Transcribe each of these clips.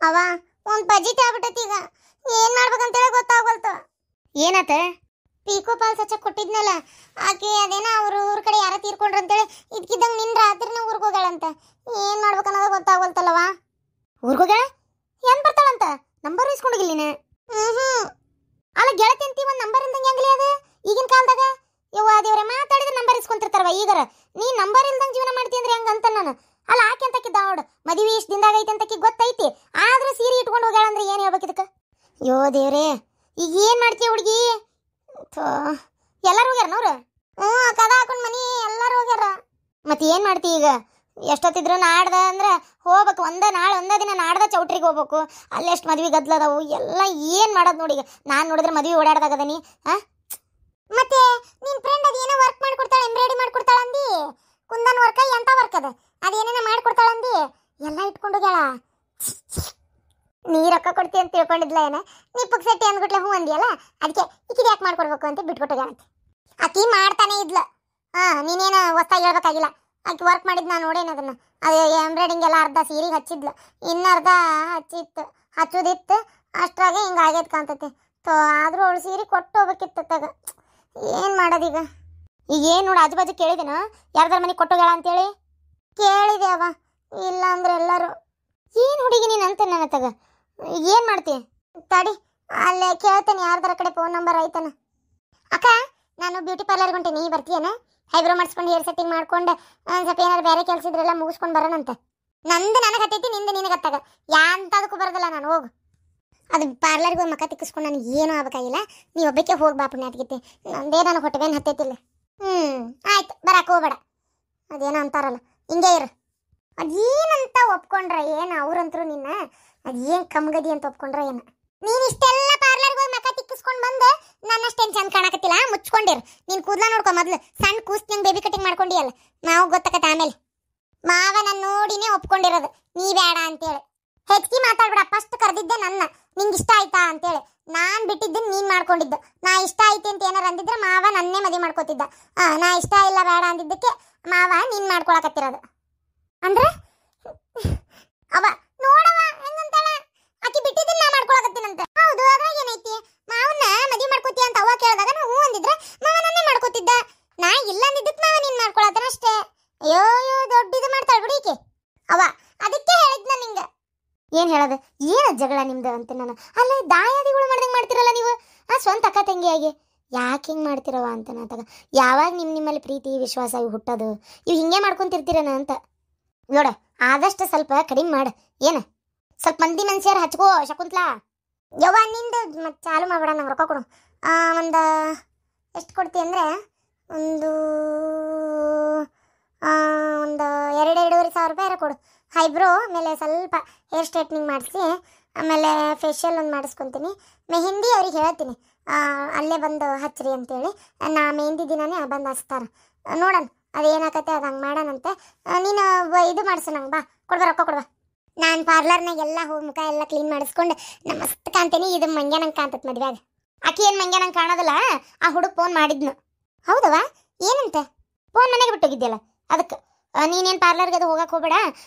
ಅವ ಒಂದ್ ಬಜಿಟ್ ಆಗ್ಬಿಟ್ಟೈತಿ ಈಗ ಏನ್ ಮಾಡ್ಬೇಕಂತೇಳಿ ಗೊತ್ತಾಗವಲ್ತು. ಏನಾತ? ಪೀಕೋ ಪಾಲ್ ಸಚ್ಚ ಕೊಟ್ಟಿದ್ನಲ್ಲ ಆಕೆ ಅದೇನ ಅವ್ರ ಊರ್ ಕಡೆ ಯಾರ ತೀರ್ಕೊಂಡ್ರ ಅಂತೇಳಿ ಇದ್ಕಿದ್ದಂಗ ನಿನ್ ರಾತ್ರಿನ ಊರ್ಗ್ ಹೋಗ್ಯಾಳಂತ. ಏನ್ ಮಾಡ್ಬೇಕನ್ನೋದು ಗೊತ್ತಾಗವಲ್ತಲ್ಲವ. ಊರ್ಗ್ ಹೋಗ್ಯಾಳ? ಏನ್ ಬರ್ತಾಳಂತ? ನಂಬರ್ ಇಸ್ಕೊಂಡಿಗಿಲ್ಲ ನೀನು? ಅಲ್ಲ ಗೆಳತಿ ಅಂತಿ ಒಂದ್ ನಂಬರ್ ಇಲ್ದಂಗೆ ಹೆಂಗ್ಲಿ ಅದು ಈಗಿನ ಕಾಲದಾಗ? ಯವ್ವ ದೇವ್ರೆ, ಮಾತಾಡಿದ್ರೆ ನಂಬರ್ ಇಸ್ಕೊಂತಿರ್ತಾರವ ಈಗರ. ನೀ ನಂಬರ್ ಇಲ್ದಂಗೆ ಜೀವನ ಮಾಡ್ತಿ ಅಂದ್ರೆ ಹೆಂಗಂತ ನಾನು. ಅಲ್ಲ ಆಕೆ ಅಂತಕ್ಕಿದ್ದ ನೋಡು, ಮದುವೆ ಇಷ್ಟು ದಿನದಾಗ ಐತಿ ಅಂತಕ್ಕಿ ಗೊತ್ತೈತಿ, ಆದ್ರೆ ಸೀರೆ ಇಟ್ಕೊಂಡು ಹೋಗ್ಯಾಳ ಅಂದ್ರೆ ಏನು ಹೇಳ್ಬೇಕು ಇದಕ್ಕೆ? ಯೋ ದೇವ್ರೆ, ಈಗ ಏನು ಮಾಡ್ತೀಯ ಹುಡುಗಿ? ಎಲ್ಲರೂ ಹೋಗ್ಯಾರ ಅವ್ರು? ಕದ ಹಾಕೊಂಡ್ ಮನಿ ಎಲ್ಲಾರು ಹೋಗ್ಯಾರ. ಮತ್ತೆ ಏನು ಮಾಡ್ತಿ ಈಗ? ಎಷ್ಟೊತ್ತಿದ್ರು ನಾಡ್ದ ಅಂದ್ರೆ ಹೋಗ್ಬೇಕು, ಒಂದೇ ದಿನ ನಾಡ್ದ ಚೌಟ್ರಿಗೆ ಹೋಗ್ಬೇಕು. ಅಲ್ಲೆಷ್ಟು ಮದ್ವೆ ಗದ್ಲದವು ಎಲ್ಲ. ಏನು ಮಾಡೋದು ನೋಡಿ ಈಗ ನಾನು ನೋಡಿದ್ರೆ ಮದ್ವೆ ಓಡಾಡ್ದಾಗದನಿ. ಮತ್ತೆ ನಿನ್ ಫ್ರೆಂಡ್ ಅದೇನೋ ವರ್ಕ್ ಮಾಡ್ಕೊಡ್ತಾಳೆ, ಎಂಬ್ರಾಯ್ಡಿ ಮಾಡ್ಕೊಡ್ತಾಳ ಅಂದಿ. ಕುಂದನ್ ವರ್ಕ ಎಂತ ವರ್ಕ್ ಅದೇನೇನ ಮಾಡ್ಕೊಡ್ತಾಳ ಅಂದಿ, ಎಲ್ಲ ಇಟ್ಕೊಂಡು ಹೋಗ್ಯಾಳ. ನೀ ರೊಕ್ಕ ಕೊಡ್ತಿ ಅಂತ ತಿಳ್ಕೊಂಡಿದ್ಲ ಏನ? ನೀ ಪುಕ್ಸಟ್ಟಿ ಅಂದ್ಬಿಟ್ಲೆ ಹೂ ಅಂದಿಯಲ್ಲ, ಅದಕ್ಕೆ ಈಕಿಗೆ ಯಾಕೆ ಮಾಡ್ಕೊಡ್ಬೇಕು ಅಂತ ಬಿಟ್ಕೊಟ್ಟೋಗ್ಯಾಳಂತೆ. ಆಕಿ ಮಾಡ್ತಾನೆ ಇದ್ಲ. ನೀನೇನು ಹೊಸ್ತಾಗಿ ಹೇಳ್ಬೇಕಾಗಿಲ್ಲ. ಆಕಿ ವರ್ಕ್ ಮಾಡಿದ್ ನಾನು ನೋಡೇನ ಅದನ್ನ. ಅದು ಎಂಬ್ರಾಯ್ಡಿಂಗ್ ಎಲ್ಲ ಅರ್ಧ ಸೀರೆಗೆ ಹಚ್ಚಿದ್ಲು, ಇನ್ನರ್ಧ ಹಚ್ಚೋದಿತ್ತು. ಅಷ್ಟ್ರಾಗೆ ಹಿಂಗೆ ಆಗೈತೆ ಕಾಣ್ತೈತಿ. ಆದ್ರೂ ಅವಳು ಸೀರೆ ಕೊಟ್ಟು ಹೋಗ್ಬೇಕಿತ್ತು ತಗ. ಏನು ಮಾಡೋದೀಗ? ಈಗ ಏನು ನೋಡಿ ಆಜು ಬಾಜು ಕೇಳಿದೇನ ಯಾರ್ದಾರ ಮನೆಗೆ ಕೊಟ್ಟೋಗ್ಯಾಳ ಅಂತೇಳಿ? ಕೇಳಿದೆ ಅವ, ಇಲ್ಲ ಅಂದ್ರೆ ಎಲ್ಲರೂ. ಏನು ಹುಡುಗಿ ನೀನು ಅಂತ ನನ್ನ ತಗ ಏನು ಮಾಡ್ತಿ? ತಡಿ ಅಲ್ಲೇ ಕೇಳ್ತೇನೆ ಯಾರ್ದಾರ ಕಡೆ ಫೋನ್ ನಂಬರ್ ಐತನ. ಅಕ್ಕ, ನಾನು ಬ್ಯೂಟಿ ಪಾರ್ಲರ್ಗೆ ಹೊಂಟೀನಿ, ಬರ್ತೀಯನ? ಐಬ್ರೋ ಮಾಡಿಸ್ಕೊಂಡು ಹೇರ್ ಸೆಟ್ಟಿಂಗ್ ಮಾಡ್ಕೊಂಡು ಸ್ವಲ್ಪ ಏನಾರು ಬೇರೆ ಕೆಲಸ ಇದ್ರೆಲ್ಲ ಮುಗಿಸ್ಕೊಂಡು ಬರೋಣಂತೆ. ನಂದು ನನಗೆ ಹತ್ತೈತಿ, ನಿಂದು ನಿನಗೆ ಹತ್ತಾಗ ಯಾಂತದಕ್ಕೂ ಬರೋದಿಲ್ಲ ನಾನು. ಹೋಗು. ಅದು ಪಾರ್ಲರ್ಗೆ ಹೋಗಿ ಮಕ್ಕ ತಿಕ್ಕಿಸ್ಕೊಂಡು ನನಗೆ ಏನೂ ಆಗ್ಬೇಕಾಗಿಲ್ಲ. ನೀವು ಒಬ್ಬಕ್ಕೆ ಹೋಗಿ ಬಾ ಪುಣ್ಯಾತ್ಗಿತ್ತಿ. ನಂದೇ ನನಗೆ ಹೊಟ್ಟೆವೇನು ಹತ್ತೈತಿಲ್ಲ. ಆಯ್ತು, ಬರಕ್ಕೆ ಹೋಗ್ಬೇಡ. ಅದೇನೋ ಅಂತಾರಲ್ಲ, ಹಿಂಗೆ ಇರು. ಅದೇನಂತ ಒಪ್ಕೊಂಡ್ರೆ ಏನು ಅವ್ರಂತರೂ ನಿನ್ನ ಅದೇನು ಕಮ್ಗದಿ ಅಂತ ಒಪ್ಕೊಂಡ್ರೆ ಏನು? ನೀನು ಇಷ್ಟೆಲ್ಲ ಪಾರ್ಲರ್ಗೆ ಹೋಗಿ ಮಕ್ಕ ತಿಕ್ಕಿಸ್ಕೊಂಡು ಬಂದು ನನ್ನಷ್ಟೇನು ಚಂದ ಕಾಣಕತ್ತಿಲ್ಲ. ಮುಚ್ಕೊಂಡಿರು. ನೀನು ಕೂದಲ ನೋಡ್ಕೊ ಮೊದಲು. ಸಣ್ಣ ಕೂಸ್ತಿಂಗ್ ಬೇಬಿ ಕಟಿಂಗ್ ಮಾಡ್ಕೊಂಡಿಯಲ್ಲ, ನಾವು ಗೊತ್ತಾಕತ್ತೆ ಆಮೇಲೆ. ಮಾವ ನಾನು ನೋಡಿನೇ ಒಪ್ಕೊಂಡಿರೋದು ನೀ ಬೇಡ ಅಂತೇಳಿ. ಹೆಚ್ಚಿಗೆ ಮಾತಾಡ್ಬೇಡ. ಫಸ್ಟ್ ಕರೆದಿದ್ದೆ ನನ್ನ, ನಿಂಗೆ ಇಷ್ಟ ಆಯ್ತಾ ಅಂತೇಳಿ. ನಾನು ಬಿಟ್ಟಿದ್ದನ್ನು ನೀನು ಮಾಡ್ಕೊಂಡಿದ್ದು. ನಾ ಇಷ್ಟ ಐತಿ ಅಂತ ಏನಾರು ಅಂದಿದ್ರೆ ಮಾವ ನನ್ನೇ ಮದುವೆ ಮಾಡ್ಕೋತಿದ್ದ. ನಾ ಇಷ್ಟ ಇಲ್ಲ ಬೇಡ ಅಂದಿದ್ದಕ್ಕೆ ಮಾವ ನೀನು ಮಾಡ್ಕೊಳಕತ್ತಿರೋದು. ಅಂದ್ರೆ ಅವ ನೋಡವ ಹೆಂಗಂತಾಳ, ಆಕಿ ಬಿಟ್ಟಿದ್ದನ್ನ ನಾ ಮಾಡ್ಕೊಳಕತ್ತೀನಂತ. ಹೌದು, ಅದ್ರಾಗ ಏನೈತಿ? ಮಾವನ್ನ ಮದುವೆ ಮಾಡ್ಕೋತಿ ಅಂತ ಅವ ಕೇಳಿದಾಗ ನಾ ಹೂ ಅಂದಿದ್ರೆ ಮಾವ ನನ್ನೇ ಮಾಡ್ಕೋತಿದ್ದ. ನಾ ಇಲ್ಲ ಅಂದಿದ್ದಕ್ಕೆ ಮಾವ ನೀನು ಮಾಡ್ಕೊಳತ್ತಾನ ಅಷ್ಟೇ. ಅಯ್ಯೋ ದೊಡ್ಡದು ಮಾಡ್ತಾಳ ಬಿಡಿ ಈಕೆ. ಅವ ಅದಕ್ಕೆ ಹೇಳಿದ್ನ ನಿಂಗೆ. ಏನು ಹೇಳೋದು? ಏನು ಜಗಳ ನಿಮ್ದು ಅಂತ ನಾನು. ಅಲ್ಲ ದಾಯಾದಿಗಳು ಮಾಡ್ದಂಗೆ ಮಾಡ್ತಿರಲ್ಲ ನೀವು, ಸ್ವಂತ ಅಕ್ಕ ತಂಗಿಯಾಗಿ ಯಾಕೆ ಹಿಂಗೆ ಮಾಡ್ತಿರವ ಅಂತ ನಾತಾಗ. ಯಾವಾಗ ನಿಮ್ಮಲ್ಲಿ ಪ್ರೀತಿ ವಿಶ್ವಾಸ ಇವು ಹುಟ್ಟೋದು? ಇವು ಹಿಂಗೆ ಮಾಡ್ಕೊತಿರ್ತೀರನ ಅಂತ ನೋಡ. ಆದಷ್ಟು ಸ್ವಲ್ಪ ಕಡಿಮೆ ಮಾಡು. ಏನು ಸ್ವಲ್ಪ ಮಂದಿ ಮನುಷ್ಯರು ಹಚ್ಕೋ ಶಕುಂತ್ಲಾ. ಯವ್ವ ನಿಂದು ಮತ್ತೆ ಚಾಲು ಮಾಡ್ಬೇಡ, ನಂಗೆ ರೊಕ್ಕ ಕೊಡು. ಒಂದು ಎಷ್ಟು ಕೊಡ್ತಿ ಅಂದರೆ ಒಂದು 2-2.5 ಸಾವಿರ ರೂಪಾಯಿ ಕೊಡು. ಐಬ್ರೋ ಆಮೇಲೆ ಸ್ವಲ್ಪ ಹೇರ್ ಸ್ಟ್ರೈಟ್ನಿಂಗ್ ಮಾಡಿಸಿ, ಆಮೇಲೆ ಫೇಶಿಯಲ್ ಒಂದು ಮಾಡಿಸ್ಕೊತೀನಿ. ಮೆಹಂದಿ ಅವ್ರಿಗೆ ಹೇಳ್ತೀನಿ ಅಲ್ಲೇ ಬಂದು ಹಚ್ಚಿರಿ ಅಂತೇಳಿ. ನಾ ಮೆಹಂದಿ ದಿನನೇ ಬಂದು ಹಚ್ತಾರೆ. ನೋಡೋಣ ಅದೇನಾಕತ್ತೆ ಅದು ಹಂಗೆ ಮಾಡೋಣಂತೆ. ನೀನು ಇದು ಮಾಡಿಸು ನಂಗೆ. ಬಾ ಕೊಡ್ಬಾ, ರೊಕ್ಕ ಕೊಡ್ಬಾ. ನಾನು ಪಾರ್ಲರ್ನಾಗ ಎಲ್ಲ ಹೋಗಿ ಮುಖ ಎಲ್ಲ ಕ್ಲೀನ್ ಮಾಡಿಸ್ಕೊಂಡು ನಮ್ಮ ಮಸ್ತ್ ಕಾಣ್ತೀನಿ. ಇದು ಮಂಗ್ಯ ನಂಗೆ ಕಾಣ್ತೈತೆ ಮದುವೆಯಾಗ. ಆಕೆ ಏನು ಮಂಗ್ಯ ನಂಗೆ ಕಾಣೋದಿಲ್ಲ. ಆ ಹುಡುಗ ಫೋನ್ ಮಾಡಿದ್ನು. ಹೌದವಾ? ಏನಂತೆ? ಫೋನ್ ಮನೆಗೆ ಬಿಟ್ಟೋಗಿದ್ಯಲ್ಲ ಅದಕ್ಕೆ. ನೀನೇನು ಪಾರ್ಲರ್ಗೆ ಅದು ಹೋಗಕ್ಕೆ ಹೋಗಬೇಡ,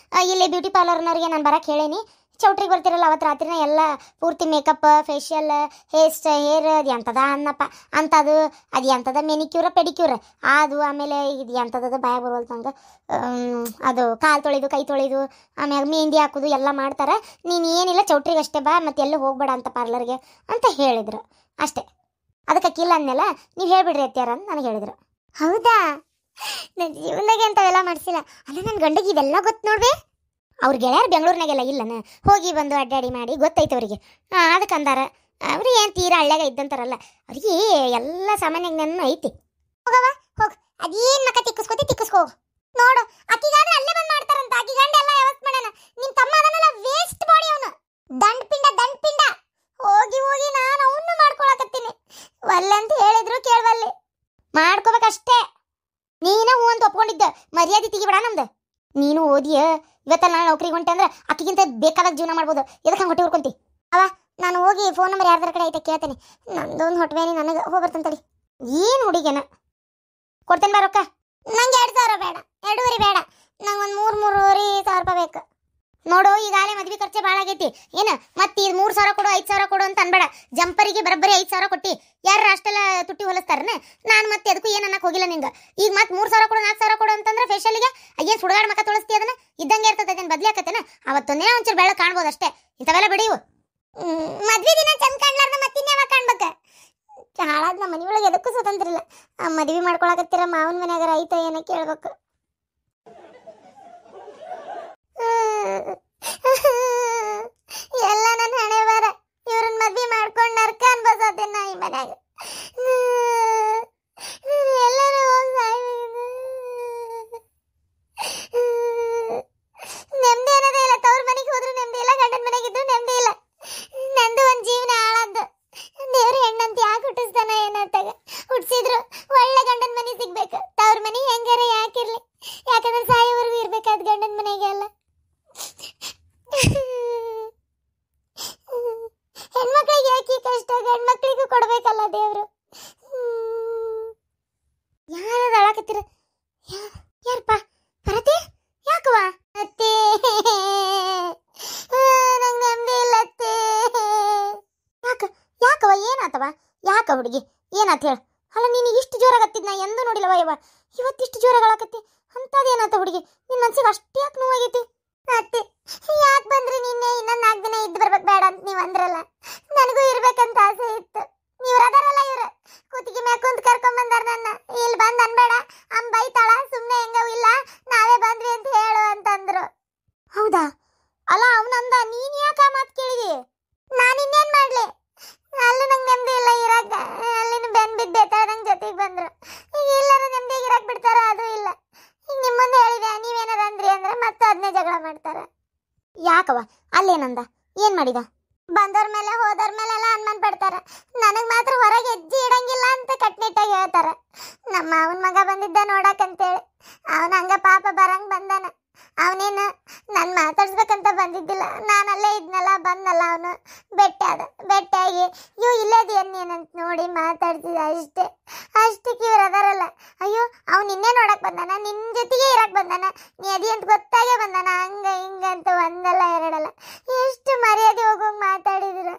ಇಲ್ಲಿ ಬ್ಯೂಟಿ ಪಾರ್ಲರ್ನವ್ರಿಗೆ ನಾನು ಬರಕ್ಕೆ ಹೇಳೇನಿ. ಚೌಟ್ರಿಗೆ ಬರ್ತಿರಲ್ಲ ಅವತ್ತು ರಾತ್ರಿನ ಎಲ್ಲ ಪೂರ್ತಿ ಮೇಕಪ್ ಫೇಶಿಯಲ್ ಹೇರ್ ಅದು ಎಂಥದ ಅನ್ನಪ್ಪ ಅಂಥದ್ದು, ಅದು ಎಂಥದ ಮೆನಿಕ್ಯೂರ ಪೆಡಿಕ್ಯೂರ ಅದು, ಆಮೇಲೆ ಇದು ಎಂಥದ್ದು ಬಾಯಾಗ ಬರುವಲ್ತು ನಂಗೆ. ಅದು ಕಾಲು ತೊಳೆದು ಕೈ ತೊಳೆದು ಆಮ್ಯಾಗ ಮೆಹಂದಿ ಹಾಕೋದು ಎಲ್ಲ ಮಾಡ್ತಾರೆ. ನೀನು ಏನಿಲ್ಲ ಚೌಟ್ರಿಗೆ ಅಷ್ಟೇ ಬಾ, ಮತ್ತೆ ಎಲ್ಲೂ ಹೋಗ್ಬೇಡ ಅಂತ ಪಾರ್ಲರ್ಗೆ ಅಂತ ಹೇಳಿದ್ರು ಅಷ್ಟೇ. ಅದಕ್ಕೆ ಅಕ್ಕಿಲ್ಲ ಅಂದೆಲ್ಲ, ನೀವು ಹೇಳ್ಬಿಡ್ರಿ ಅತ್ಯಾರ ಅಂತ ನನಗೆ ಹೇಳಿದ್ರು. ಹೌದಾ? ನನ್ನ ಜೀವನದಾಗೆ ಅಂಥವೆಲ್ಲ ಮಾಡಿಸಿಲ್ಲ. ಅಲ್ಲ ನನ್ನ ಗಂಡಗೆ ಇವೆಲ್ಲ ಗೊತ್ತು ನೋಡ್ಬೇ. ಅವ್ರ ಗೆಳೆಯರು ಬೆಂಗಳೂರಿನಾಗೆಲ್ಲ ಇಲ್ಲನ ಹೋಗಿ ಬಂದು ಅಡ್ಡಾಡಿ ಮಾಡಿ ಗೊತ್ತೈತೆ ಅವರಿಗೆ. ಅದಕ್ಕೆ ಅಂದಾರ ಅವ್ರಿಗೆ ಏನು ತೀರಾ ಹಳ್ಳ್ಯಾಗ ಇದ್ದಂತಾರಲ್ಲ, ಅವ್ರಿಗೆ ಎಲ್ಲ ಸಾಮಾನ್ಯ ನನ್ನ ಐತಿ. ಹೋಗವ ಹೋಗಿ, ಅದೇನು ಮಕ್ಕ ತಿಕ್ಕಿಸ್ಕೋ ನೋಡು. ಅಕ್ಕಿಗಾದ್ರೆ ಅಲ್ಲೇ ಬಂದು ಮಾಡ್ತಾರಂತ. ಅಕ್ಕಿ ಗಂಡ ಎಲ್ಲ ಯಾವತ್ತು ಮಾಡೋಣ. ನಿಮ್ಮ ತಮ್ಮ ಅದನ್ನೆಲ್ಲ ವೇಸ್ಟ್ ಬಾಡಿ ಅವನು. ದಂಡ ಪಿಂಡ ಹೋಗಿ ನಾನು ಅವನು ಮಾಡ್ಕೊಳಕತ್ತೀನಿ. ಒಲ್ಲಂತ ಹೇಳಿದ್ರು ಕೇಳವಲ್ಲಿ. ಮಾಡ್ಕೋಬೇಕಷ್ಟೇ. ನೀನೇ ಹೂ ಅಂತ ಒಪ್ಕೊಂಡಿದ್ದ, ಮರ್ಯಾದೆ ತೆಗಿಬೇಡ ನಮ್ದು. ನೀನು ಓದಿಯ ಇವತ್ತಲ್ಲ ನಾನು ನೌಕರಿಗೆ ಹೊಂಟೆ ಅಂದ್ರೆ ಅಕ್ಕಿಗಿಂತ ಬೇಕಾದಾಗ ಜೀವನ ಮಾಡ್ಬೋದು. ಎದಕ್ಕೆ ಹಂಗೆ ಹೊಟ್ಟೆ ಹುರ್ಕೊಂತಿ? ಅವ ನಾನು ಹೋಗಿ ಫೋನ್ ನಂಬರ್ ಯಾರ್ದಾರ ಕಡೆ ಐತೆ ಕೇಳ್ತೇನೆ. ನಂದೊಂದು ಹೊಟ್ಟೆವೇನಿ ನನಗೆ ಹೋಗ್ಬರ್ತಂತಡಿ. ಏನು ಹುಡುಗಿನ ಕೊಡ್ತೇನೆ ಬಾ ರೊಕ್ಕ. ನಂಗೆ 2,000 ಬೇಡ, 2,500 ಬೇಡ. ನಂಗೆ ಒಂದು 3,500 ರೂಪಾಯಿ ಬೇಕು. ನೋಡು ಈಗಾಗಲೇ ಮದ್ವೆ ಖರ್ಚೆ ಭಾಳ ಆಗೈತಿ ಏನ ಮತ್ತೆ ಈ 3,000 ಕೊಡು 5,000 ಕೊಡು ಅಂತ ಅನ್ಬೇಡ. ಜಂಪರಿಗೆ ಬರಬ್ಬರಿ 5,000 ಕೊಟ್ಟಿ ಯಾರು ಅಷ್ಟೆಲ್ಲ ತುಟ್ಟಿ ಹೊಲಿಸ್ತಾರನ? ನಾನು ಮತ್ತೆ ಅದಕ್ಕೂ ಏನು ಅನ್ನಕ್ಕೆ ಹೋಗಿಲ್ಲ ನಿಂಗೆ. ಈಗ ಮತ್ತೆ 3,000 ಕೊಡು 4,000 ಕೊಡು ಅಂತಂದ್ರೆ ಫೇಶಿಯಲ್ಗೆ ಅಯ್ಯೇನು ಸುಡುಗಾಡ ಮಕ್ಕ ತೊಳಸ್ತಿ ಅದನ್ನ ಇದ್ದಂಗೆ ಇರ್ತದೆ, ಅದೇನು ಬದ್ಲಾಕತ್ತೇನ? ಅವತ್ತೊಂದಿನ ಒಂಚೂರು ಬೆಳ ಕಾಣ್ಬೋದು ಅಷ್ಟೇ, ಇಂಥವೆಲ್ಲ ಬಿಡಿವು. ಮದ್ವೆ ದಿನ ಚಂದ ಕಾಣ್ಲಾರ್ದ ಮತ್ತಿನ್ಯಾವ ಕಾಣ್ಬೇಕ? ಹಾಳಾದ ನಮ್ಮ ಮನೆ ಒಳಗೆ ಎದಕ್ಕೂ ಸ್ವತಂತ್ರ ಇಲ್ಲ. ಮದ್ವೆ ಮಾಡ್ಕೊಳಕತ್ತೀರ ಮಾವನ ಮನ್ಯಾಗಾರ ಐತ ಏನ ಕೇಳ್ಬೇಕು. ಎಲ್ಲ ನನ್ನ ಹಣೆ ಬರ. ಇವ್ರನ್ನ ಮದ್ವೆ ಮಾಡ್ಕೊಂಡು ನರ್ಕ ಅನ್ಬಸತ್ತೇನ ಈ ಮನ್ಯಾಗ. ಎಲ್ಲರೂ ಹೋಗಿ ನೆಮ್ಮದಿ ಅನ್ನೋದೇ ಇಲ್ಲ. ತವ್ರ ಮನೆಗೆ ಹೋದ್ರು ನೆಮ್ಮದಿ ಇಲ್ಲ, ಗಂಡನ ಮನೆಗಿದ್ರು ನೆಮ್ಮದಿ ಇಲ್ಲ. ನಂದು ಒಂದು ಜೀವನ ಹಾಳಾದ್ದು. ದೇವ್ರ ಹೆಣ್ಣಂತ ಯಾಕೆ ಹುಟ್ಟಿಸ್ತಾನ ಏನಂತಾಗ ಹುಟ್ಟಿಸಿದ್ರು ಒಳ್ಳೆ ಗಂಡನ ಮನೆ ಸಿಗ್ಬೇಕು. ತವ್ರ ಮನೆ ಹೆಂಗಾರ ಯಾಕಿರ್ಲಿ, ಯಾಕಂದ್ರೆ ಸಾಯೋವರೆಗೂ ಇರ್ಬೇಕಾದ್ ಗಂಡನ ಮನೆಗೆ ಅಲ್ಲ. ಹೆಣ್ಮಕ್ಳಿಗೆ ಯಾಕೆ ಕಷ್ಟ, ಗಂಡ್ಮಕ್ಳಿಗೂ ಕೊಡ್ಬೇಕಲ್ಲ ದೇವ್ರು. ಯಾರು ಅಳಕತ್ತೀರ? ಯಾರಪ್ಪ ಬರತಿ? ಯಾಕವ ಅತ್ತೆ ನಂಗೆ ನೆಮ್ಮದಿ ಇಲ್ಲ ಅತ್ತೆ. ಯಾಕವ ಏನಾತವ? ಯಾಕ ಹುಡುಗಿ ಏನಾತ ಹೇಳ? ಅಲ್ಲ ನೀನು ಇಷ್ಟು ಜೋರಾಗತ್ತಿದ್ ನಾ ಎಂದೂ ನೋಡಿಲ್ಲವ ಯವ್ವ. ಇವತ್ತಿಷ್ಟು ಜೋರಾಗಳಕತ್ತಿ ಅಂತದೇನಾತ ಹುಡುಗಿ? ನಿನ್ನ ಮನ್ಸಿಗೆ ಅಷ್ಟು ಯಾಕೆ ನೋವಾಗೈತಿ? ಅತ್ತೆ ಯಾಕೆ ಬಂದ್ರಿ ನಿನ್ನೆ? ಇನ್ನೊಂದು 4 ದಿನ ಇದ್ದು ಬರ್ಬೇಕು ಬೇಡ ಅಂತ ನೀವು ಅಂದ್ರಲ್ಲ. ನನಗೂ ಇರ್ಬೇಕಂತ ಆಸೆ ಇತ್ತು. ಇವ್ರು ಅದಾರಲ್ಲ ಇವ್ರು ಕೂತಿಗೆ ಮ್ಯಾಗ ಕುಂತ ಕರ್ಕೊಂಡ್ ಬಂದಾರ ನನ್ನ. ಇಲ್ಲಿ ಬಂದ್ ಅನ್ಬೇಡ, ಬೈತಾಳ, ಸುಮ್ಮನೆ ಹೆಂಗವು ಇಲ್ಲ ನಾವೇ ಬಂದ್ವಿ ಅಂತ ಹೇಳು ಅಂತಂದ್ರು. ಹೌದಾ? ಅಲ್ಲ ಅವನಂದ ನೀನ್ ಯಾಕ ಮಾತು ಕೇಳಿದಿ? ನಾನು ಇನ್ನೇನ್ ಮಾಡ್ಲಿ? ಅಲ್ಲೂ ನಂಗೆ ನೆಮ್ಮದಿ ಇಲ್ಲ ಇರಾಕ. ಅಲ್ಲಿನ ಬೆನ್ ಬಿದ್ದೆ ನಂಗೆ ಜೊತೆಗೆ ಬಂದ್ರು. ಈಗ ಎಲ್ಲರೂ ನೆಮ್ಮದಿಯಾಗಿ ಇರಾಕ್ ಬಿಡ್ತಾರ? ಅದು ಇಲ್ಲ. ಈಗ ನಿಮ್ಮ ಮುಂದೆ ಹೇಳಿದೆ ನೀವೇನಾರ ಅಂದ್ರಿ ಅಂದ್ರೆ ಮತ್ತೆ ಅದನ್ನೇ ಜಗಳ ಮಾಡ್ತಾರ. ಯಾಕವ ಅಲ್ಲೇನಂದ? ಏನ್ ಮಾಡಿದ? ಬಂದವ್ರ ಮೇಲೆ ಹೋದವ್ರ ಮೇಲೆಲ್ಲ ಅನುಮಾನ ಪಡ್ತಾರ. ನನಗ್ ಮಾತ್ರ ಹೊರಗೆ ಹೆಜ್ಜೆ ಇಡಂಗಿಲ್ಲ ಅಂತ ಕಟ್ನಿಟ್ಟಾಗಿ ಹೇಳ್ತಾರ. ನಮ್ಮ ಅವನ ಮಗ ಬಂದಿದ್ದ ನೋಡಕಂತೇಳಿ ಅವನ ಹಂಗ ಪಾಪ ಬರಂಗ್ ಬಂದಾನ. ಅವನೇನು ನಾನು ಮಾತಾಡ್ಸ್ಬೇಕಂತ ಬಂದಿದ್ದಿಲ್ಲ, ನಾನಲ್ಲೇ ಇದ್ನಲ್ಲ, ಬಂದಲ್ಲ ಅವನು. ಬೆಟ್ಟಾಗಿ ಇವು ಇಲ್ಲದೇನು ಏನಂತ ನೋಡಿ ಮಾತಾಡ್ತಿದ್ದ ಅಷ್ಟೇ. ಅಷ್ಟಕ್ಕೆ ಇವ್ರು ಅದಾರಲ್ಲ, ಅಯ್ಯೋ ಅವ್ನು ನಿನ್ನೆ ನೋಡಕ್ ಬಂದಾನ, ನಿನ್ನ ಜೊತೆಗೆ ಇರಕ್ ಬಂದಾನ, ನೀ ಅದಿ ಅಂತ ಗೊತ್ತಾಗೇ ಬಂದಾನ, ಹಂಗ ಹಿಂಗ ಅಂತ ಒಂದಲ್ಲ ಎರಡಲ್ಲ ಎಷ್ಟು ಮರ್ಯಾದೆ ಹೋಗೋಂಗ್ ಮಾತಾಡಿದ್ರು.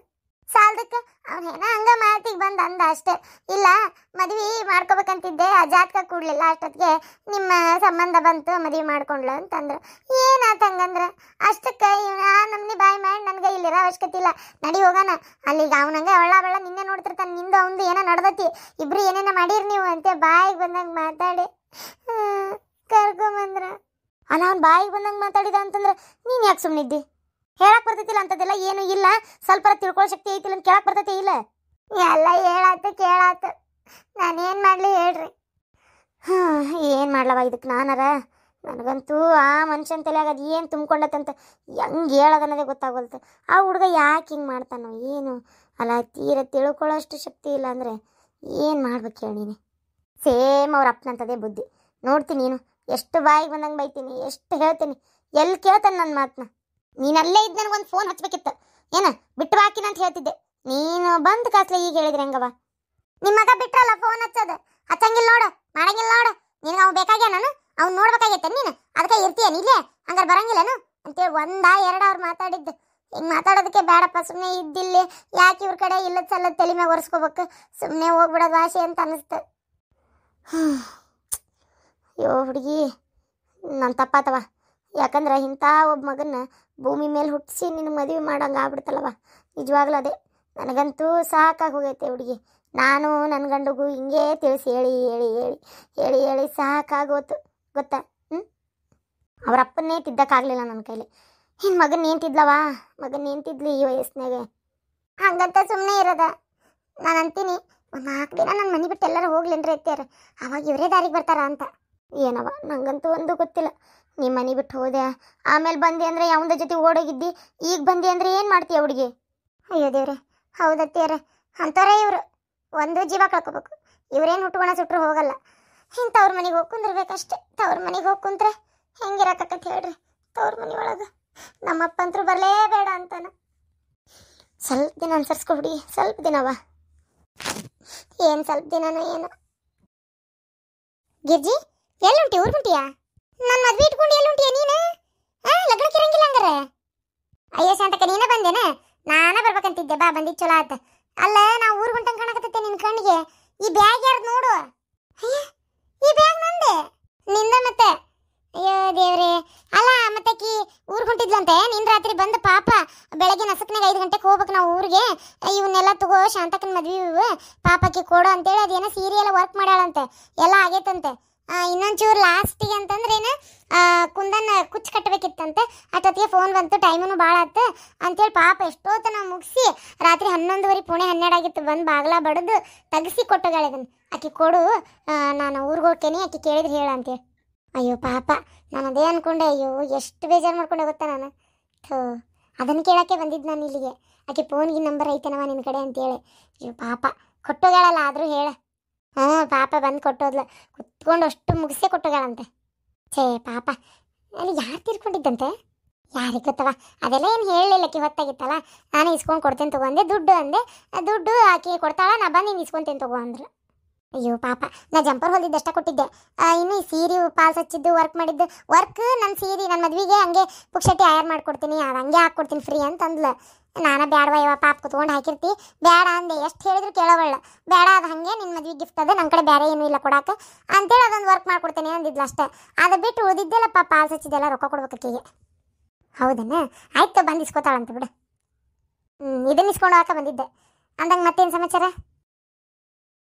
ಸಾಲದಕ್ಕೆ ಅವನೇನ ಹಂಗ ಮಾತಿಗೆ ಬಂದ ಅಂದ ಅಷ್ಟೇ. ಇಲ್ಲ ಮದ್ವೆ ಮಾಡ್ಕೋಬೇಕಂತಿದ್ದೆ, ಆ ಜಾತಕ ಕೂಡ್ಲಿಲ್ಲ, ಅಷ್ಟೊತ್ತಿಗೆ ನಿಮ್ಮ ಸಂಬಂಧ ಬಂತು, ಮದ್ವೆ ಮಾಡ್ಕೊಂಡ್ಲ ಅಂತಂದ್ರು. ಏನಾತ ಹಂಗಂದ್ರ ಅಷ್ಟಕ್ಕೆ ನಮ್ನಿ ಬಾಯಿ ಮಾಡಿ ನನಗೆ ಇಲ್ಲಿರೋ ಅವಶ್ಯಕತೆ ಇಲ್ಲ, ನಡಿ ಹೋಗೋಣ ಅಲ್ಲಿಗೆ. ಅವನಂಗೆ ಒಳ್ಳ ನಿನ್ನೆ ನೋಡ್ತಿರ್ತಾನೆ, ನಿಂದು ಅವಂದು ಏನೋ ನಡ್ದತಿ, ಇಬ್ರು ಏನೇನೋ ಮಾಡಿರಿ ನೀವು ಅಂತ ಬಾಯಿಗೆ ಬಂದಂಗೆ ಮಾತಾಡಿ ಕರ್ಕೊಂಬಂದ್ರ. ಅಲ್ಲ ಅವ್ನು ಬಾಯಿಗೆ ಬಂದಂಗೆ ಮಾತಾಡಿದ ಅಂತಂದ್ರೆ ನೀನು ಯಾಕೆ ಸುಮ್ಮನಿದ್ದಿ? ಹೇಳಕ್ ಬರ್ತೈತಿಲ್ಲ ಅಂತದೆಲ್ಲ ಏನು ಇಲ್ಲ, ಸ್ವಲ್ಪ ತಿಳ್ಕೊಳ್ಳೋ ಶಕ್ತಿ ಐತಿಲ್ಲ ಅಂತ ಕೇಳಕ್ ಬರ್ತೈತಿ ಇಲ್ಲ? ಎಲ್ಲ ಹೇಳಾತು ಕೇಳಾತು, ನಾನೇನು ಮಾಡಲಿ ಹೇಳ್ರಿ? ಏನು ಮಾಡ್ಲವ ಇದಕ್ಕೆ ನಾನಾರ? ನನಗಂತೂ ಆ ಮನುಷ್ಯನ ತಲೆಯಾಗ ಅದು ಏನು ತುಂಬ್ಕೊಂಡತ್ತಂತ ಹೆಂಗೆ ಹೇಳೋದನ್ನೋದೇ ಗೊತ್ತಾಗೋಲ್ತು. ಆ ಹುಡುಗ ಯಾಕೆ ಹಿಂಗೆ ಮಾಡ್ತಾನೋ ಏನು? ಅಲ್ಲ ತೀರ ತಿಳ್ಕೊಳ್ಳೋಷ್ಟು ಶಕ್ತಿ ಇಲ್ಲ ಅಂದರೆ ಏನು ಮಾಡ್ಬೇಕು ಹೇಳಿ ನೀನು? ಸೇಮ್ ಅವ್ರ ಅಪ್ಪನಂತದೇ ಬುದ್ಧಿ. ನೋಡ್ತೀನಿ ನೀನು ಎಷ್ಟು ಬಾಯಿಗೆ ಬಂದಂಗೆ ಬೈತೀನಿ, ಎಷ್ಟು ಹೇಳ್ತೀನಿ, ಎಲ್ಲಿ ಕೇಳ್ತಾನೆ ನನ್ನ ಮಾತನ್ನ. ನೀನಲ್ಲೇ ಇದ್ದು ನನಗೊಂದು ಫೋನ್ ಹಚ್ಬೇಕಿತ್ತು, ಏನ ಬಿಟ್ಟು ಬಾಕಿನ ಅಂತ ಹೇಳ್ತಿದ್ದೆ. ನೀನು ಬಂದು ಕಾಸ್ಲೆ ಈಗ ಹೇಳಿದ್ರೆ ಹೆಂಗವ? ನಿಮ್ಮ ಮಗ ಬಿಟ್ರಲ್ಲ ಫೋನ್ ಹಚ್ಚೋದು, ಹಚ್ಚಂಗಿಲ್ಲ ನೋಡು, ಮಾಡಂಗಿಲ್ಲ ನೋಡು. ನಿನಗೆ ಅವ್ನು ಬೇಕಾಗ್ಯ, ನಾನು ಅವ್ನು ನೋಡ್ಬೇಕಾಗೈತೆ ನೀನು, ಅದಕ್ಕೆ ಇರ್ತೀಯನ ಇಲ್ಲೇ, ಹಂಗಾರೆ ಬರಂಗಿಲ್ಲನು ಅಂತೇಳಿ 1-2 ಅವ್ರು ಮಾತಾಡಿದ್ದು. ಹಿಂಗೆ ಮಾತಾಡೋದಕ್ಕೆ ಬೇಡಪ್ಪ, ಸುಮ್ಮನೆ ಇದ್ದಿಲ್ಲಿ ಯಾಕೆ ಇವ್ರ ಕಡೆ ಇಲ್ಲದ ಸಲ್ಲದ ತಲೆ ಮ್ಯಾಗ ಒರೆಸ್ಕೋಬೇಕು, ಸುಮ್ಮನೆ ಹೋಗ್ಬಿಡೋದು ವಾಸಿ ಅಂತ ಅನ್ನಿಸ್ತು. ಅಯ್ಯೋ ಹುಡುಗಿ, ನನ್ನ ತಪ್ಪಾತವ. ಯಾಕಂದ್ರೆ ಇಂಥ ಒಬ್ಬ ಮಗನ್ನ ಭೂಮಿ ಮೇಲೆ ಹುಟ್ಟಿಸಿ ನಿನ್ನ ಮದುವೆ ಮಾಡಂಗೆ ಆಗ್ಬಿಡ್ತಲ್ಲವ. ನಿಜವಾಗ್ಲೂ ಅದೇ ನನಗಂತೂ ಸಾಕಾಗಿ ಹೋಗೈತೆ ಹುಡುಗಿ. ನಾನು ನನ್ನ ಗಂಡಗೂ ಹಿಂಗೆ ತಿಳಿಸಿ ಹೇಳಿ ಹೇಳಿ ಹೇಳಿ ಹೇಳಿ ಹೇಳಿ ಸಾಕಾಗೋತು ಗೊತ್ತಾ? ಅವ್ರ ಅಪ್ಪನ್ನೇ ತಿದ್ದಕ್ಕಾಗಲಿಲ್ಲ ನನ್ನ ಕೈಲಿ. ಇನ್ನು ಮಗನ ಏನು ತಿದ್ಲವಾ? ಮಗನ ಏನು ತಿದ್ಲಿ ಈ ವಯಸ್ಸಿನಾಗ? ಹಂಗಂತ ಸುಮ್ಮನೆ ಇರೋದ? ನಾನು ಅಂತೀನಿ ಒಂದು 4 ದಿನ ನನ್ನ ಮನೆ ಬಿಟ್ಟು ಎಲ್ಲರೂ ಹೋಗ್ಲೇನ್ರಿ ಅತ್ಯಾರ, ಅವಾಗ ಇವರೇ ದಾರಿಗೆ ಬರ್ತಾರ ಅಂತ. ಏನವ ನನಗಂತೂ ಒಂದು ಗೊತ್ತಿಲ್ಲ. ನಿಮ್ಮ ಮನೆ ಬಿಟ್ಟು ಹೋದೆ, ಆಮೇಲೆ ಬಂದೆ ಅಂದರೆ ಯಾವಂದ ಜೊತೆ ಓಡೋಗಿದ್ದಿ, ಈಗ ಬಂದೆ ಅಂದರೆ ಏನು ಮಾಡ್ತೀಯ ಹುಡುಗಿ? ಅಯ್ಯೋ ದೇವ್ರೆ, ಹೌದತ್ತೀರ ಅಂತಾರೇ ಇವರು. ಒಂದು ಜೀವ ಕಳ್ಕೊಬೇಕು, ಇವ್ರೇನು ಹುಟ್ಕೊಳ ಸುಟ್ರು ಹೋಗಲ್ಲ. ಇಂಥವ್ರ ಮನೆಗೆ ಹೋಗಿ ಕುಂದಿರ್ಬೇಕಷ್ಟೆ. ತವ್ರ ಮನೆಗೆ ಹೋಗಿ ಕುಂತ್ರೆ ಹೆಂಗಿರಕತ್ತ ಹೇಳ್ರಿ? ತವ್ರ ಮನೆ ಒಳಗೆ ನಮ್ಮಪ್ಪ ಅಂತರೂ ಬರಲೇಬೇಡ ಅಂತಾನ. ಸ್ವಲ್ಪ ದಿನ ಅನ್ಸರ್ಸ್ಕೊ ಹುಡುಗಿ, ಸ್ವಲ್ಪ ದಿನವ. ಏನು ಸ್ವಲ್ಪ ದಿನನೋ ಏನು? ಗಿರ್ಜಿ ಎಲ್ಲುಂಟಿ? ಊರು ಬಿಟ್ಟಿಯಾ? ನನ್ನ ಮದ್ವೆ ಇಟ್ಕೊಂಡು ಎಲ್ಲುಂಟಿಯ ನೀನು? ಲಗ್ನಕ್ಕೆ ಇರಂಗಿಲ್ಲ ಹಂಗಾರೆ? ಅಯ್ಯೋ ಶಾಂತಕ್ಕ ನೀನೇ ಬಂದೇನ? ನಾನ ಬರ್ಬೇಕಂತಿದ್ದೆ, ಬಾ ಬಂದಿದ್ ಚಲೋ ಆತ. ಅಲ್ಲ ನಾ ಊರ್ ಹೊಂಟಂಗ್ ಕಾಣಕತ್ತೈತೆ ನಿನ್ ಕಣ್ಣಿಗೆ. ಈ ಬ್ಯಾಗ್ ಯಾರ್ದು ನೋಡು. ಅಯ್ಯ ಈ ಬ್ಯಾಗ್ ನಂದೆ. ನಿಂದ ಮತ್ತೆ? ಅಯ್ಯೋ ದೇವ್ರೆ. ಅಲ್ಲ ಮತ್ತಾಕಿ ಊರ್ ಹೊಂಟಿದ್ಲಂತೆ, ನಿನ್ ರಾತ್ರಿ ಬಂದ ಪಾಪ ಬೆಳಗ್ಗೆ ನಸಕ್ನಾಗ 5 ಗಂಟೆಗೆ ಹೋಗ್ಬೇಕು ನಾವು ಊರಿಗೆ. ಇವನ್ನೆಲ್ಲ ತಗೋ ಶಾಂತಕ್ಕನ ಮದ್ವಿ ಇವು ಪಾಪಕ್ಕೆ ಕೊಡು ಅಂತೇಳಿ ಅದೇನೋ ಸೀರೆ ಎಲ್ಲ ವರ್ಕ್ ಮಾಡ್ಯಾಳಂತೆ, ಎಲ್ಲ ಆಗೈತಂತೆ. ಇನ್ನೊಂಚೂರು ಲಾಸ್ಟಿಗೆ ಅಂತಂದ್ರೇನ ಕುಂದನ್ನ ಕುಚ್ಚು ಕಟ್ಟಬೇಕಿತ್ತಂತೆ. ಅಷ್ಟೊತ್ತಿಗೆ ಫೋನ್ ಬಂತು, ಟೈಮೂ ಭಾಳ ಆಯ್ತು ಅಂತೇಳಿ ಪಾಪ ಎಷ್ಟೋತ ನಾವು ಮುಗಿಸಿ ರಾತ್ರಿ 11:30 ಪುಣೆ 12 ಆಗಿತ್ತು. ಬಂದು ಬಾಗ್ಲ ಬಡಿದು ತೆಗಿಸಿ ಕೊಟ್ಟೋಗಾಳೆ ಅದನ್ನು. ಆಕೆ ಕೊಡು, ನಾನು ಊರಿಗೆ ಹೋಗ್ತೇನೆ, ಆಕೆ ಕೇಳಿದ್ರೆ ಹೇಳ ಅಂತೇಳಿ. ಅಯ್ಯೋ ಪಾಪ, ನಾನು ಅದೇ ಅನ್ಕೊಂಡೆ. ಅಯ್ಯೋ ಎಷ್ಟು ಬೇಜಾರು ಮಾಡ್ಕೊಂಡೆ ಗೊತ್ತಾ ನಾನು. ಥೋ, ಅದನ್ನು ಕೇಳೋಕ್ಕೆ ಬಂದಿದ್ದು ನಾನು ಇಲ್ಲಿಗೆ. ಆಕೆ ಫೋನ್ಗೆ ನಂಬರ್ ಐತೇನವ ನಿನ್ನ ಕಡೆ ಅಂತೇಳಿ. ಅಯ್ಯೋ ಪಾಪ, ಕೊಟ್ಟೋಗಾಳಲ್ಲ ಆದರೂ ಹೇಳ. ಹ್ಞೂ ಪಾಪ ಬಂದು ಕೊಟ್ಟೋದ್ಲು, ಕುತ್ಕೊಂಡು ಅಷ್ಟು ಮುಗಿಸೇ ಕೊಟ್ಟೋಗಾಳಂತೆ. ಛೇ ಪಾಪ, ಅಲ್ಲಿ ಯಾರು ತೀರ್ಕೊಂಡಿದ್ದಂತೆ? ಯಾರಿಗೆ ಗೊತ್ತವ, ಅದೆಲ್ಲ ಏನು ಹೇಳಲಿಲ್ಲಕ್ಕೆ ಹೊತ್ತಾಗಿತ್ತಲ್ಲ. ನಾನು ಇಸ್ಕೊಂಡು ಕೊಡ್ತೇನೆ ತಗೋ ಅಂದೆ. ದುಡ್ಡು ಅಂದೆ, ದುಡ್ಡು ಆಕೆ ಕೊಡ್ತಾಳ, ನಾ ಬಂದು ನೀನು ಇಸ್ಕೊತೇನೆ ತಗೋ ಅಂದ್ರು. ಅಯ್ಯೋ ಪಾಪ, ನಾ ಜಂಪರ್ ಹೊಲಿದ್ದಷ್ಟ ಕೊಟ್ಟಿದ್ದೆ. ಇನ್ನು ಈ ಸೀರೆ ಪಾಲ್ಸ್ ಹಚ್ಚಿದ್ದು ವರ್ಕ್ ಮಾಡಿದ್ದು ವರ್ಕ್ ನನ್ನ ಸೀರೆ ನನ್ನ ಮದುವೆಗೆ ಹಂಗೆ ಪುಕ್ಷಟಿ ಆಯರ್ ಮಾಡ್ಕೊಡ್ತೀನಿ, ಅದು ಹಂಗೆ ಹಾಕ್ಕೊಡ್ತೀನಿ ಫ್ರೀ ಅಂತ ಅಂದ್ಲು. ನಾನು ಬೇಡವ ಇವ ಪಾಪ ಕುತ್ಕೊಂಡು ಹಾಕಿರ್ತಿ ಬೇಡ ಅಂದೆ. ಎಷ್ಟು ಹೇಳಿದ್ರು ಕೇಳೋವಳ್ಳ. ಬೇಡ ಅದು ಹಾಗೆ ನಿನ್ನ ಮದುವೆ ಗಿಫ್ಟ್ ಅದ, ನನ್ನ ಕಡೆ ಬೇರೆ ಏನೂ ಇಲ್ಲ ಕೊಡಾಕ ಅಂತೇಳಿ ಅದೊಂದು ವರ್ಕ್ ಮಾಡ್ಕೊಡ್ತೇನೆ ಅಂದಿದ್ಲು ಅಷ್ಟೇ. ಅದು ಬಿಟ್ಟು ಉಳಿದಿದ್ದೆಲ್ಲಪ್ಪ ಪಾಲ್ಸ್ ಹಚ್ಚಿದ್ದೆಲ್ಲ ರೊಕ್ಕ ಕೊಡ್ಬೇಕು ಆಕೆಗೆ. ಹೌದನ್ನ? ಆಯ್ತು ಬಂದು ಇಸ್ಕೊತಾಳಂತ ಬಿಡು. ಇದನ್ನ ಇಸ್ಕೊಂಡು ಹೋಗಕ್ಕೆ ಬಂದಿದ್ದೆ ಅಂದಂಗೆ. ಮತ್ತೇನು ಸಮಾಚಾರ?